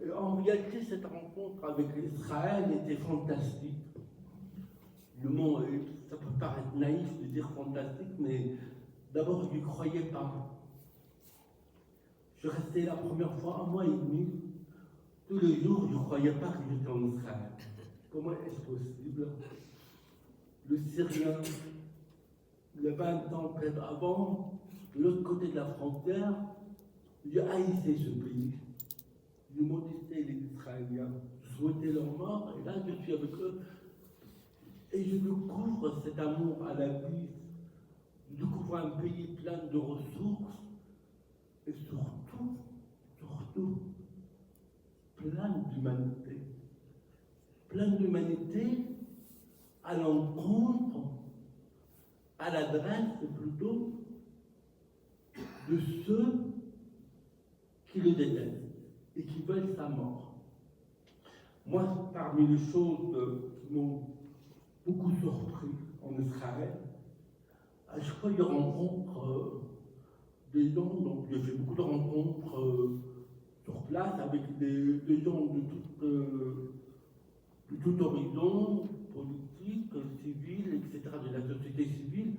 Et en réalité, cette rencontre avec Israël était fantastique. Le mot, ça peut paraître naïf de dire fantastique, mais d'abord, je n'y croyais pas. Je restais la première fois 1 mois et demi. Tous les jours, je ne croyais pas que j'étais en Israël. Comment est-ce possible? Le Syrien, le 20 ans peut-être avant, de l'autre côté de la frontière, je haïssais ce pays. Je maudissais les Israéliens. Je souhaitais leur mort, et là, je suis avec eux. Et je découvre cet amour à la vie. Je découvre un pays plein de ressources. Et surtout, plein d'humanité. Plein d'humanité à l'encontre, à l'adresse plutôt, de ceux qui le détestent et qui veulent sa mort. Moi, parmi les choses qui m'ont beaucoup surpris en Israël, à chaque fois je rencontre des gens, donc j'ai fait beaucoup de rencontres sur place avec des gens de tout horizon, politique, civil, etc., de la société civile,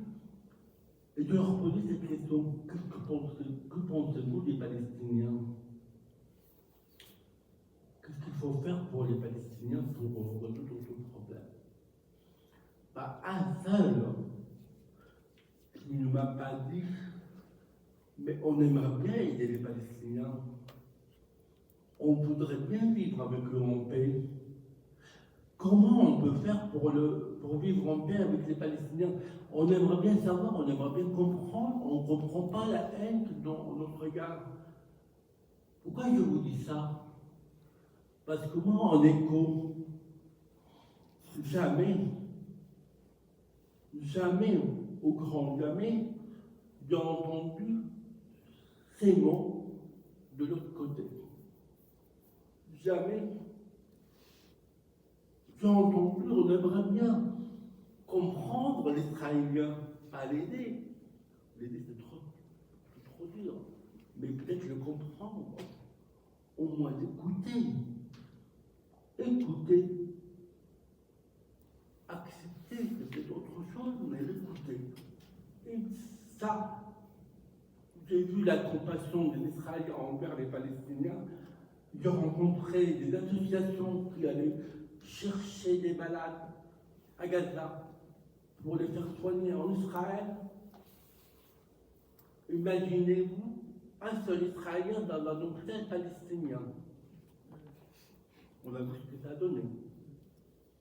et de leur poser cette question: que pensez-vous des Palestiniens? Qu'est-ce qu'il faut faire pour les Palestiniens pour résoudre tout le problème? Pas un seul qui ne m'a pas dit: mais on aimerait bien aider les Palestiniens, on voudrait bien vivre avec eux en paix. Comment on peut faire pour vivre en paix avec les Palestiniens? On aimerait bien savoir, on aimerait bien comprendre, on ne comprend pas la haine dans notre regard. Pourquoi je vous dis ça? Parce que moi, en écho, jamais, au grand jamais, j'ai entendu ces mots de l'autre côté. Jamais. J'ai entendu, on aimerait bien comprendre l'Israélien, pas l'aider. L'aider, c'est trop dur. Mais peut-être le comprendre, au moins d'écouter. Écouter. Accepter que c'est autre chose, mais l'écouter. Et ça, j'ai vu la compassion des Israéliens envers les Palestiniens. J'ai rencontré des associations qui allaient chercher des malades à Gaza pour les faire soigner en Israël. Imaginez-vous un seul Israélien dans un hôpital palestinien. On a vu ce que ça a donné.